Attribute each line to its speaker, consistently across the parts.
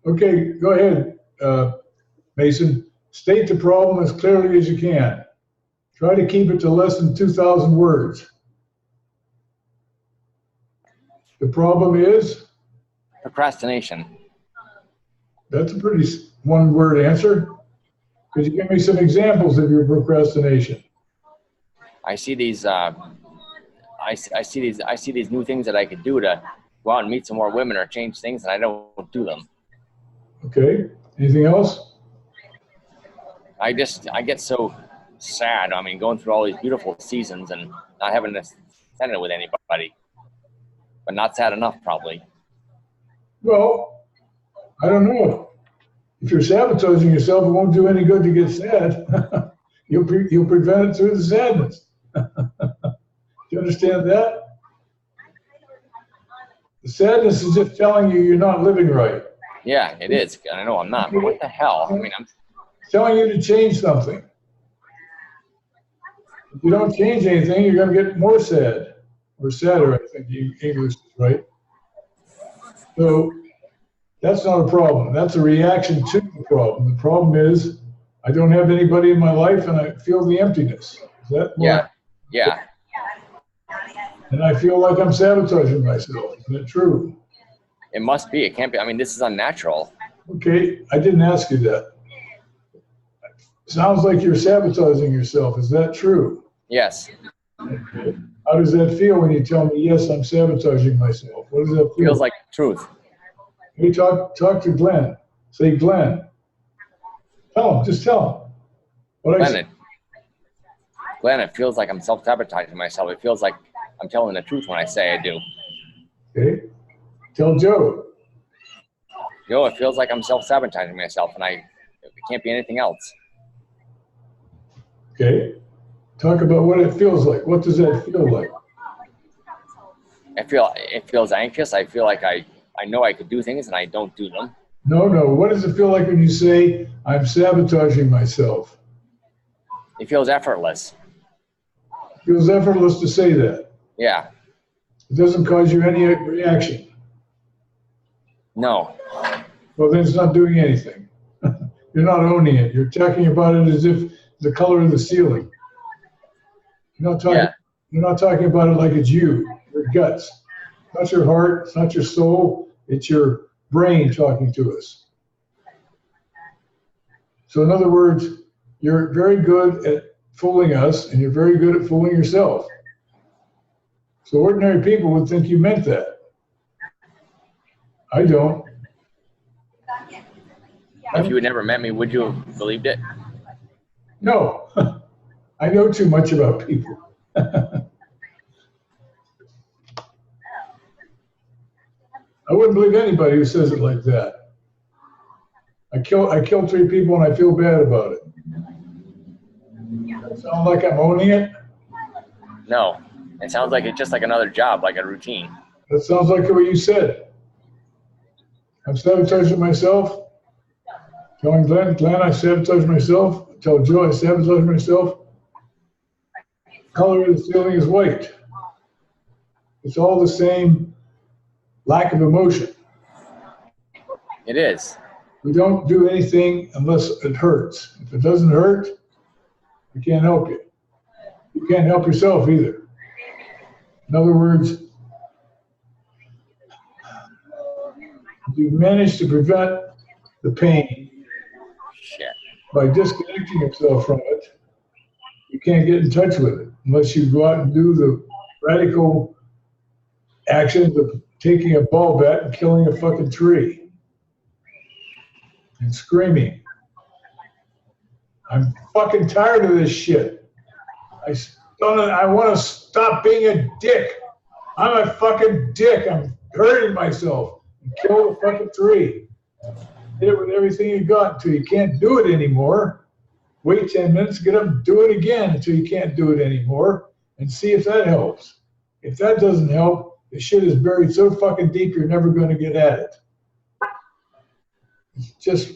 Speaker 1: Okay, go ahead, Mason. State the problem as clearly as you can. Try to keep it to less than 2,000 words. The problem is?
Speaker 2: Procrastination.
Speaker 1: That's a pretty one-word answer. Could you give me some examples of your procrastination?
Speaker 2: I see these. I see these new things that I could do to go out and meet some more women or change things, and I don't do them.
Speaker 1: Okay. Anything else?
Speaker 2: I get so sad. I mean, going through all these beautiful seasons and not having to spend it with anybody, but not sad enough, probably.
Speaker 1: Well, I don't know. If you're sabotaging yourself, it won't do any good to get sad. You'll prevent it through the sadness. Do you understand that? The sadness is just telling you you're not living right.
Speaker 2: Yeah, it is. I know I'm not. But what the hell? I mean, I'm
Speaker 1: telling you to change something. If you don't change anything, you're going to get more sad, or sadder, I think English is right. So that's not a problem. That's a reaction to the problem. The problem is I don't have anybody in my life and I feel the emptiness. Is that more?
Speaker 2: Yeah.
Speaker 1: And I feel like I'm sabotaging myself. Is that true?
Speaker 2: It must be. It can't be. I mean, this is unnatural.
Speaker 1: Okay, I didn't ask you that. Sounds like you're sabotaging yourself. Is that true?
Speaker 2: Yes.
Speaker 1: Okay. How does that feel when you tell me, yes, I'm sabotaging myself? What does that feel?
Speaker 2: Feels like truth.
Speaker 1: Hey, talk to Glenn. Say, Glenn. Tell him. Just tell him.
Speaker 2: Glenn, it feels like I'm self-sabotaging myself. It feels like I'm telling the truth when I say I do.
Speaker 1: Okay. Tell Joe.
Speaker 2: Joe, it feels like I'm self-sabotaging myself, and it can't be anything else.
Speaker 1: Okay. Talk about what it feels like. What does that feel like?
Speaker 2: It feels anxious. I feel like I know I could do things and I don't do them.
Speaker 1: No. What does it feel like when you say, I'm sabotaging myself?
Speaker 2: It feels effortless.
Speaker 1: It feels effortless to say that.
Speaker 2: Yeah.
Speaker 1: It doesn't cause you any reaction.
Speaker 2: No.
Speaker 1: Well, then it's not doing anything. You're not owning it. You're talking about it as if the color of the ceiling. You're not talking about it like it's you, your guts. It's not your heart, it's not your soul, it's your brain talking to us. So in other words, you're very good at fooling us and you're very good at fooling yourself. So ordinary people would think you meant that. I don't.
Speaker 2: If you had never met me, would you have believed it?
Speaker 1: No. I know too much about people. I wouldn't believe anybody who says it like that. I killed 3 people and I feel bad about it. Does that sound like I'm owning it?
Speaker 2: No. It sounds like it's just like another job, like a routine.
Speaker 1: That sounds like what you said. I'm sabotaging myself. Telling Glenn I sabotage myself. Tell Joe I sabotage myself. Color of the ceiling is white. It's all the same lack of emotion.
Speaker 2: It is.
Speaker 1: We don't do anything unless it hurts. If it doesn't hurt, we can't help you. You can't help yourself either. In other words, if you manage to prevent the pain by disconnecting yourself from it, you can't get in touch with it unless you go out and do the radical actions of taking a ball bat and killing a fucking tree and screaming, I'm fucking tired of this shit. I want to stop being a dick. I'm a fucking dick. I'm hurting myself. And kill the fucking tree. Hit it with everything you got until you can't do it anymore. Wait 10 minutes, get up and do it again until you can't do it anymore and see if that helps. If that doesn't help, the shit is buried so fucking deep you're never going to get at it. It's just,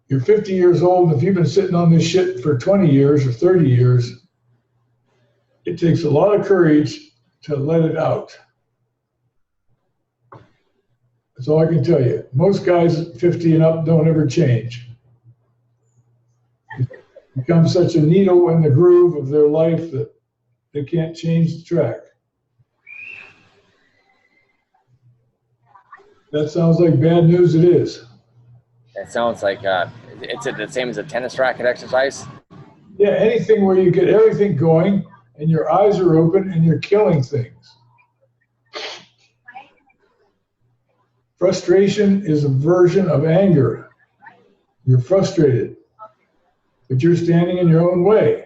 Speaker 1: you're 50 years old, and if you've been sitting on this shit for 20 years or 30 years, it takes a lot of courage to let it out. That's all I can tell you. Most guys at 50 and up don't ever change. Become such a needle in the groove of their life that they can't change the track. That sounds like bad news. It is.
Speaker 2: It sounds like it's the same as a tennis racket exercise.
Speaker 1: Yeah, anything where you get everything going and your eyes are open and you're killing things. Frustration is a version of anger. You're frustrated, but you're standing in your own way.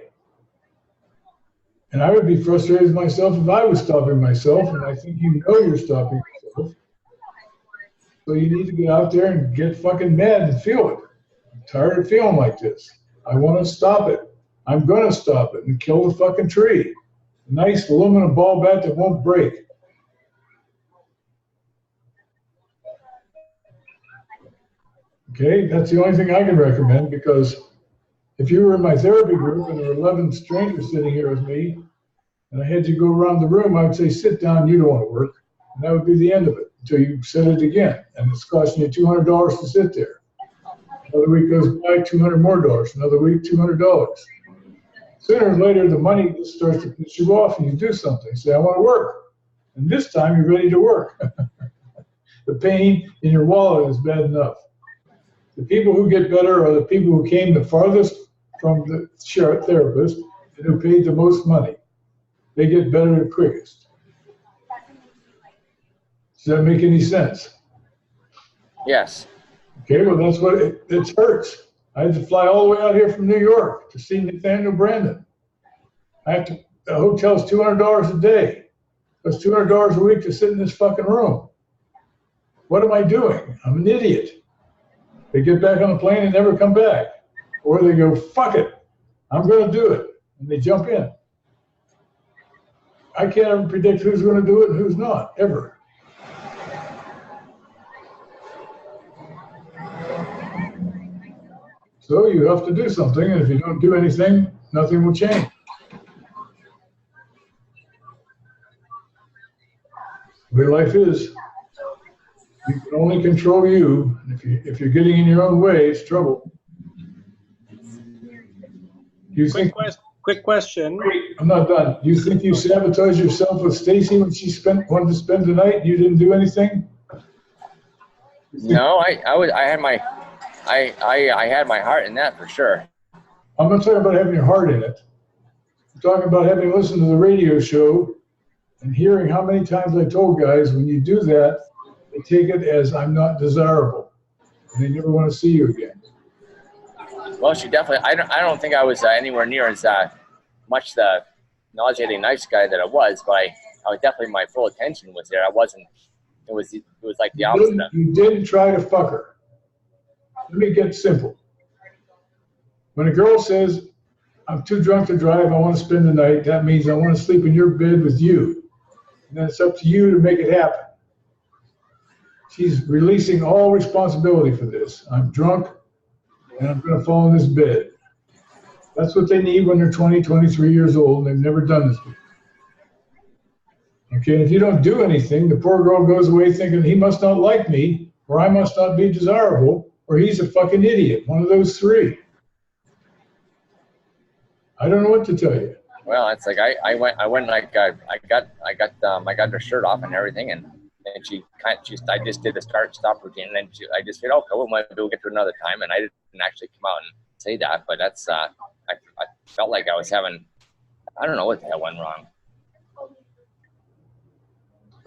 Speaker 1: And I would be frustrated myself if I was stopping myself, and I think you know you're stopping yourself. So you need to get out there and get fucking mad and feel it. I'm tired of feeling like this. I want to stop it. I'm going to stop it and kill the fucking tree. A nice aluminum ball bat that won't break. Okay, that's the only thing I can recommend, because if you were in my therapy group and there were 11 strangers sitting here with me, and I had you go around the room, I would say, sit down, you don't want to work. And that would be the end of it until you said it again. And it's costing you $200 to sit there. Another week goes by, $200 more. Another week, $200. Sooner or later, the money just starts to piss you off and you do something. Say, I want to work. And this time you're ready to work. The pain in your wallet is bad enough. The people who get better are the people who came the farthest from the therapist and who paid the most money. They get better the quickest. Does that make any sense?
Speaker 2: Yes.
Speaker 1: Okay, well, that's what it hurts. I had to fly all the way out here from New York to see Nathaniel Brandon. The hotel's $200 a day. That's $200 a week to sit in this fucking room. What am I doing? I'm an idiot. They get back on the plane and never come back. Or they go, fuck it, I'm going to do it. And they jump in. I can't ever predict who's going to do it and who's not, ever. So you have to do something, and if you don't do anything, nothing will change. The way life is, you can only control you. And if you're getting in your own way, it's trouble.
Speaker 3: Quick question.
Speaker 1: Wait, I'm not done. You think you sabotaged yourself with Stacy when she wanted to spend the night and you didn't do anything?
Speaker 2: No, I had my heart in that for sure.
Speaker 1: I'm not talking about having your heart in it. I'm talking about having listened to the radio show and hearing how many times I told guys, when you do that, they take it as I'm not desirable. And they never want to see you again.
Speaker 2: Well, she definitely. I don't think I was anywhere near as much the nauseating nice guy that I was, but I was definitely, my full attention was there. I wasn't. It was like the opposite.
Speaker 1: You didn't try to fuck her. Let me get simple. When a girl says, I'm too drunk to drive, I want to spend the night, that means I want to sleep in your bed with you. And then it's up to you to make it happen. She's releasing all responsibility for this. I'm drunk, and I'm going to fall in this bed. That's what they need when they're 20, 23 years old, and they've never done this before. Okay, and if you don't do anything, the poor girl goes away thinking he must not like me, or I must not be desirable, or he's a fucking idiot. One of those three. I don't know what to tell you.
Speaker 2: Well, it's like I went like I got her shirt off and everything, and I just did the stop routine, and then I just said, okay, well, maybe we'll get to another time, and I didn't actually come out and say that, but that's I felt like I was having, I don't know what the hell went wrong.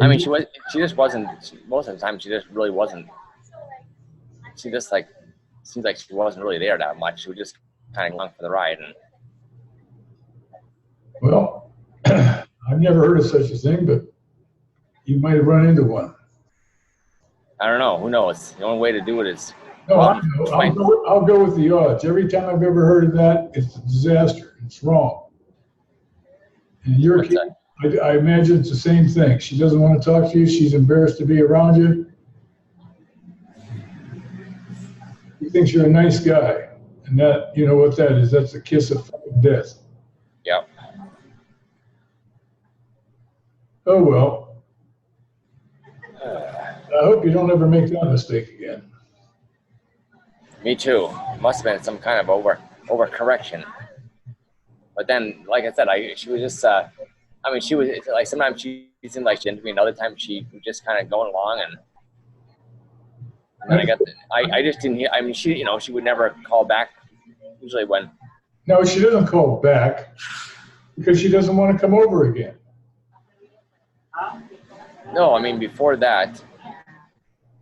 Speaker 2: I mean, she just wasn't, most of the time she just really wasn't, she just like, seems like she wasn't really there that much. She was just kind of along for the ride. And
Speaker 1: well, I've never heard of such a thing, but you might have run into one.
Speaker 2: I don't know. Who knows? The only way to do it is.
Speaker 1: No, I'll go with the odds. Every time I've ever heard of that, it's a disaster. It's wrong. In your case, I imagine it's the same thing. She doesn't want to talk to you. She's embarrassed to be around you. She thinks you're a nice guy. And that, you know what that is? That's a kiss of fucking death.
Speaker 2: Yep.
Speaker 1: Oh, well. I hope hope you don't ever make that mistake again.
Speaker 2: Me too. Must have been some kind of overcorrection. But then, like I said, she was just. I mean, she was like sometimes she seemed like she into me, and other times she was just kind of going along, and then I just didn't hear. I mean, she would never call back. Usually when.
Speaker 1: No, she doesn't call back because she doesn't want to come over again.
Speaker 2: No, I mean before that.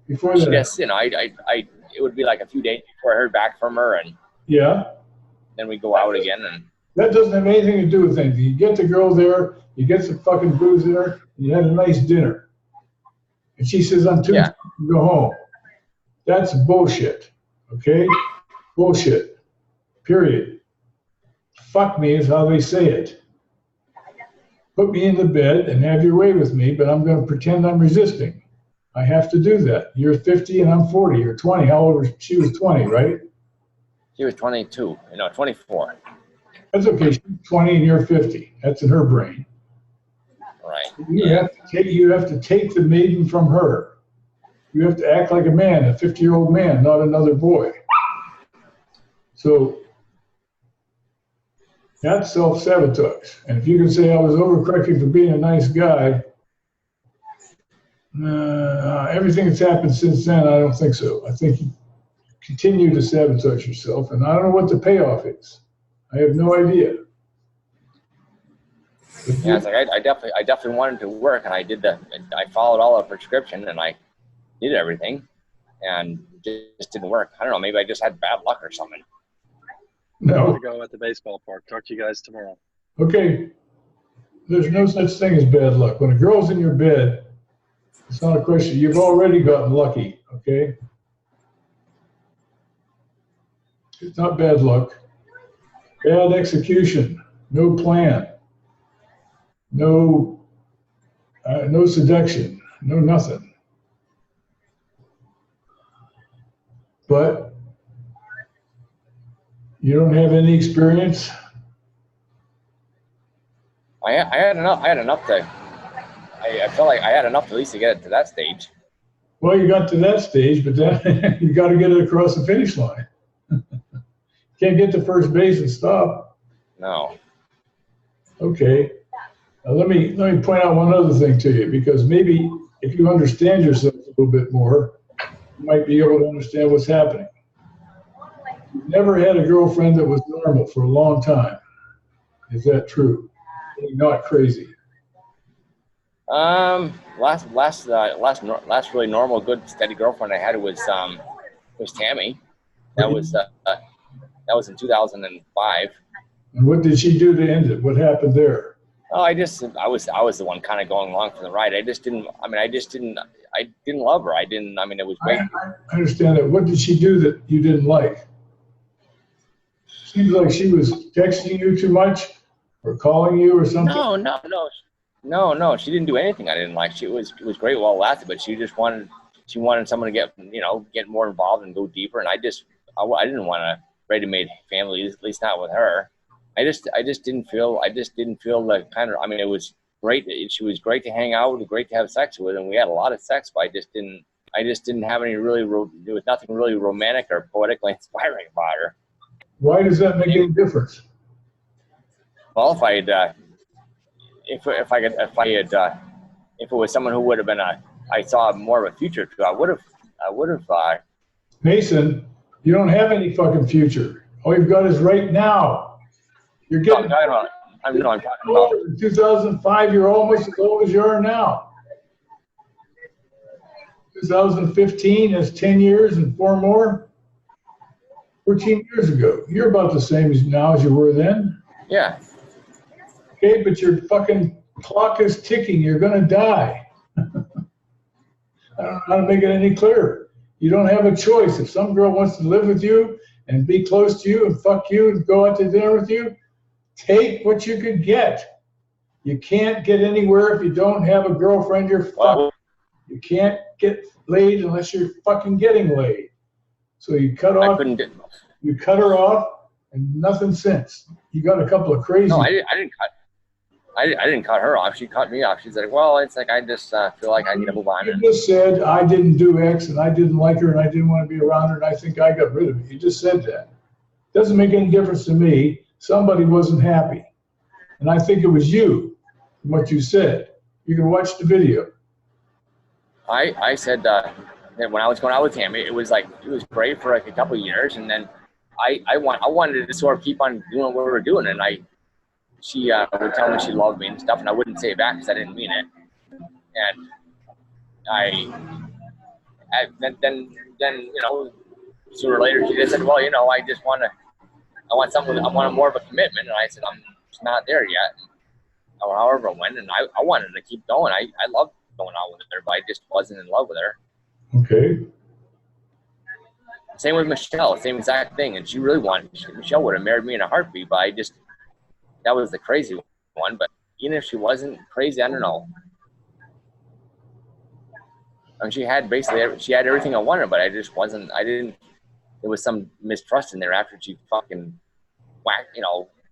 Speaker 1: Before that.
Speaker 2: Yes, it would be like a few days before I heard back from her, and
Speaker 1: yeah.
Speaker 2: Then we go out again, and
Speaker 1: that doesn't have anything to do with anything. You get the girl there, you get some fucking booze in her, and you had a nice dinner, and she says, "I'm too tired to go home." That's bullshit. Okay, bullshit. Period. Fuck me is how they say it. Put me in the bed and have your way with me, but I'm going to pretend I'm resisting. I have to do that. You're 50 and I'm 40. You're 20. How old was she? Was 20, right?
Speaker 2: She was 22. 24.
Speaker 1: That's okay. She's 20 and you're 50. That's in her brain.
Speaker 2: Right.
Speaker 1: You have to take the maiden from her. You have to act like a man, a 50-year-old man, not another boy. So that's self-sabotage. And if you can say I was overcorrecting for being a nice guy, everything that's happened since then, I don't think so. I think you continue to sabotage yourself, and I don't know what the payoff is. I have no idea.
Speaker 2: Yeah, it's like I definitely wanted to work, and I followed all the prescription, and I did everything, and it just didn't work. I don't know, maybe I just had bad luck or something.
Speaker 3: No. I'm going to go at the baseball park. Talk to you guys tomorrow.
Speaker 1: Okay. There's no such thing as bad luck. When a girl's in your bed, it's not a question. You've already gotten lucky, okay? It's not bad luck. Bad execution. No plan. No seduction. No nothing. But you don't have any experience?
Speaker 2: I had enough. I felt like I had enough at least to get it to that stage.
Speaker 1: Well, you got to that stage, but then you got to get it across the finish line. Can't get to first base and stop.
Speaker 2: No.
Speaker 1: Okay. Now let me point out one other thing to you, because maybe if you understand yourself a little bit more, you might be able to understand what's happening. You've never had a girlfriend that was normal for a long time. Is that true? You're not crazy.
Speaker 2: Last really normal, good, steady girlfriend I had was Tammy. That was in 2005.
Speaker 1: And what did she do to end it? What happened there?
Speaker 2: Oh, I was the one kind of going along for the ride. I didn't love her. It was great.
Speaker 1: I understand that. What did she do that you didn't like? Seems like she was texting you too much or calling you or something.
Speaker 2: No. She didn't do anything I didn't like. It was great while it lasted, but she wanted someone to get more involved and go deeper. And I didn't want a ready-made family, at least not with her. I just didn't feel the kind of. I mean, it was great. She was great to hang out with, great to have sex with, and we had a lot of sex. But I just didn't have any really. There was nothing really romantic or poetically inspiring about her.
Speaker 1: Why does that make any difference?
Speaker 2: Well, if it was someone who would have been I saw more of a future to, I would have.
Speaker 1: Mason, you don't have any fucking future. All you've got is right now. You're getting.
Speaker 2: I'm talking about.
Speaker 1: In 2005, you're almost as old as you are now. 2015 is 10 years and 4 more. 14 years ago. You're about the same as now as you were then.
Speaker 2: Yeah.
Speaker 1: Okay, but your fucking clock is ticking. You're going to die. I don't know how to make it any clearer. You don't have a choice. If some girl wants to live with you and be close to you and fuck you and go out to dinner with you, take what you could get. You can't get anywhere if you don't have a girlfriend. You're fucked. You can't get laid unless you're fucking getting laid. So you cut off. You cut her off, and nothing since. You got a couple of crazy.
Speaker 2: No, I didn't cut. I didn't cut her off. She cut me off. She's like, well, it's like I just feel like I need to move on.
Speaker 1: You just said I didn't do X and I didn't like her and I didn't want to be around her and I think I got rid of her. You just said that. Doesn't make any difference to me. Somebody wasn't happy. And I think it was you, what you said. You can watch the video.
Speaker 2: I said that when I was going out with him, it was great for like a couple of years, and then I wanted to sort of keep on doing what we were doing, and she would tell me she loved me and stuff, and I wouldn't say it back because I didn't mean it, and then you know, sooner or later she just said, well, you know, I want more of a commitment, and I said I'm just not there yet, or however it went, and I wanted to keep going. I loved going out with her, but I just wasn't in love with her.
Speaker 1: Okay.
Speaker 2: Same with Michelle, same exact thing. And she really wanted, Michelle would have married me in a heartbeat, but that was the crazy one. But even if she wasn't crazy, I don't know. I mean, she had everything I wanted, but there was some mistrust in there after she fucking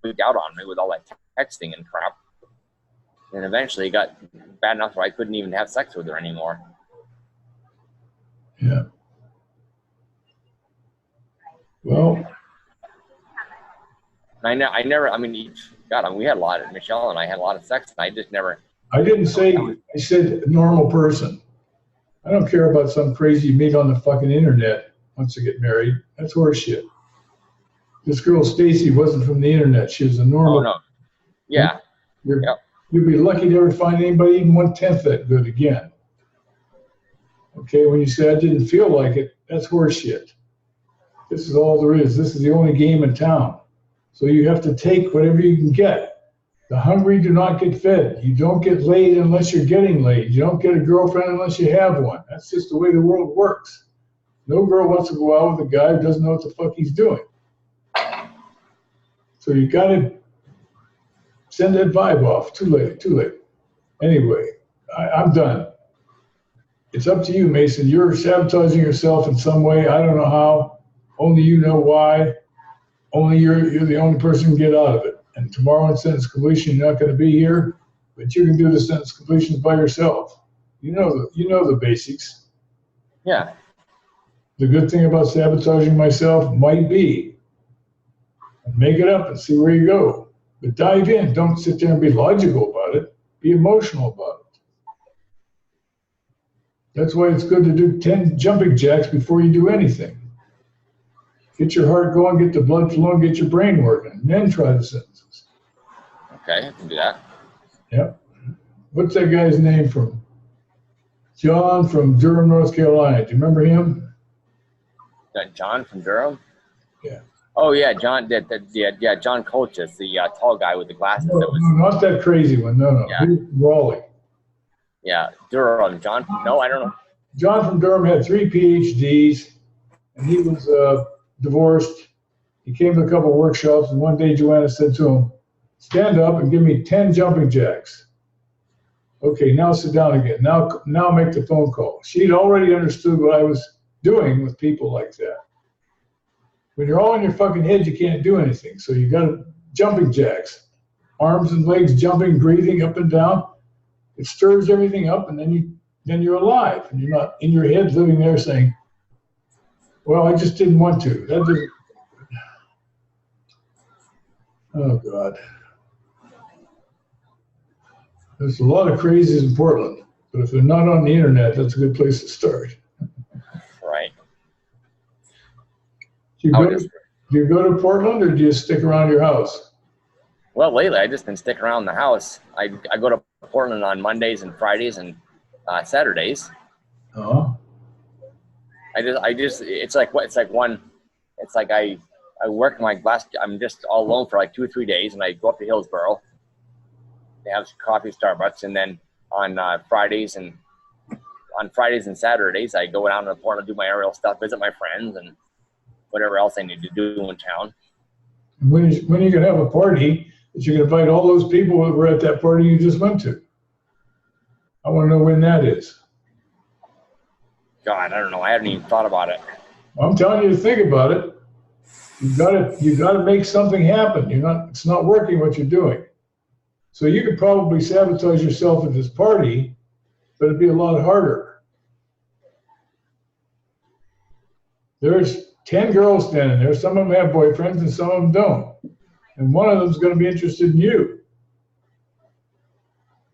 Speaker 2: freaked out on me with all that texting and crap. And eventually it got bad enough where I couldn't even have sex with her anymore.
Speaker 1: Yeah. Well,
Speaker 2: I mean, we had a lot of, Michelle and I had a lot of sex, and I just never.
Speaker 1: I didn't say, I said normal person. I don't care about some crazy meet on the fucking internet once they get married. That's horseshit. This girl, Stacy, wasn't from the internet. She was a normal.
Speaker 2: Oh, no. Yeah.
Speaker 1: You'd be lucky to ever find anybody even 1/10 that good again. Okay, when you say I didn't feel like it, that's horseshit. This is all there is. This is the only game in town. So you have to take whatever you can get. The hungry do not get fed. You don't get laid unless you're getting laid. You don't get a girlfriend unless you have one. That's just the way the world works. No girl wants to go out with a guy who doesn't know what the fuck he's doing. So you got to send that vibe off. Too late. Anyway, I'm done. It's up to you, Mason. You're sabotaging yourself in some way. I don't know how. Only you know why. Only you're the only person who can get out of it. And tomorrow in sentence completion, you're not going to be here, but you can do the sentence completions by yourself. You know the basics.
Speaker 2: Yeah.
Speaker 1: The good thing about sabotaging myself might be make it up and see where you go. But dive in. Don't sit there and be logical about it. Be emotional about it. That's why it's good to do 10 jumping jacks before you do anything. Get your heart going, get the blood flowing, get your brain working, and then try the sentences.
Speaker 2: Okay, I can do that.
Speaker 1: Yep. What's that guy's name from? John from Durham, North Carolina. Do you remember him?
Speaker 2: John from Durham?
Speaker 1: Yeah.
Speaker 2: Oh, yeah, John, John Colchis, the tall guy with the glasses.
Speaker 1: No, not that crazy one. No.
Speaker 2: Yeah.
Speaker 1: He was Raleigh.
Speaker 2: Yeah, Durham. John? No, I don't know.
Speaker 1: John from Durham had 3 PhDs, and he was divorced. He came to a couple of workshops, and one day Joanna said to him, stand up and give me 10 jumping jacks. Okay, now sit down again. Now make the phone call. She'd already understood what I was doing with people like that. When you're all in your fucking head, you can't do anything. So you got jumping jacks, arms and legs jumping, breathing up and down. It stirs everything up, and then you're alive, and you're not in your head living there saying, well, I just didn't want to. That didn't. Oh, God. There's a lot of crazies in Portland, but if they're not on the internet, that's a good place to start.
Speaker 2: Right.
Speaker 1: Do you go to Portland, or do you stick around your house?
Speaker 2: Well, lately I've just been sticking around the house. I go to Portland on Mondays and Fridays and Saturdays.
Speaker 1: Uh-huh.
Speaker 2: It's like I work my glass. I'm just all alone for like 2 or 3 days, and I go up to Hillsborough. They have coffee, Starbucks, and then on Fridays and Saturdays, I go down to Portland, do my aerial stuff, visit my friends, and whatever else I need to do in town.
Speaker 1: When are you going to have a party that you can invite all those people that were at that party you just went to? I want to know when that is.
Speaker 2: God, I don't know. I haven't even thought about it.
Speaker 1: I'm telling you to think about it. You got to make something happen. It's not working what you're doing. So you could probably sabotage yourself at this party, but it'd be a lot harder. There's 10 girls standing there. Some of them have boyfriends and some of them don't. And one of them's going to be interested in you.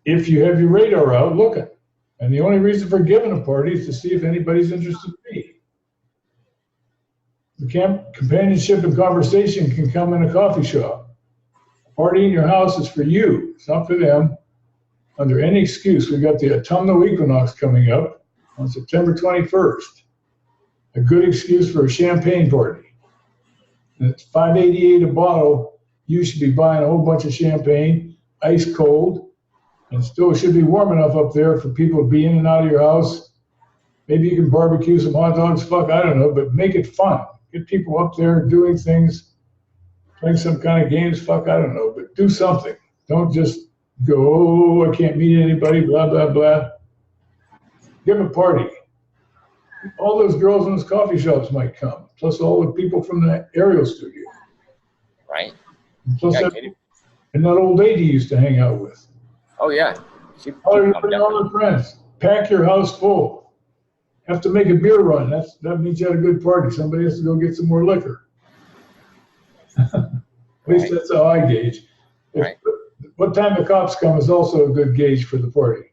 Speaker 1: If you have your radar out looking. And the only reason for giving a party is to see if anybody's interested in me. The companionship and conversation can come in a coffee shop. A party in your house is for you. It's not for them. Under any excuse, we've got the autumnal equinox coming up on September 21st. A good excuse for a champagne party. And it's $5.88 a bottle. You should be buying a whole bunch of champagne, ice cold, and still should be warm enough up there for people to be in and out of your house. Maybe you can barbecue some hot dogs, fuck, I don't know, but make it fun. Get people up there doing things, playing some kind of games, fuck, I don't know, but do something. Don't just go, oh, I can't meet anybody, blah, blah, blah. Give them a party. All those girls in those coffee shops might come, plus all the people from the aerial studio.
Speaker 2: Right.
Speaker 1: And plus
Speaker 2: Yeah,
Speaker 1: and that old lady you used to hang out with.
Speaker 2: oh yeah.
Speaker 1: All your friends. Pack your house full. Have to make a beer run. That means you had a good party. Somebody has to go get some more liquor. At least that's how I gauge.
Speaker 2: Right.
Speaker 1: What time the cops come is also a good gauge for the party.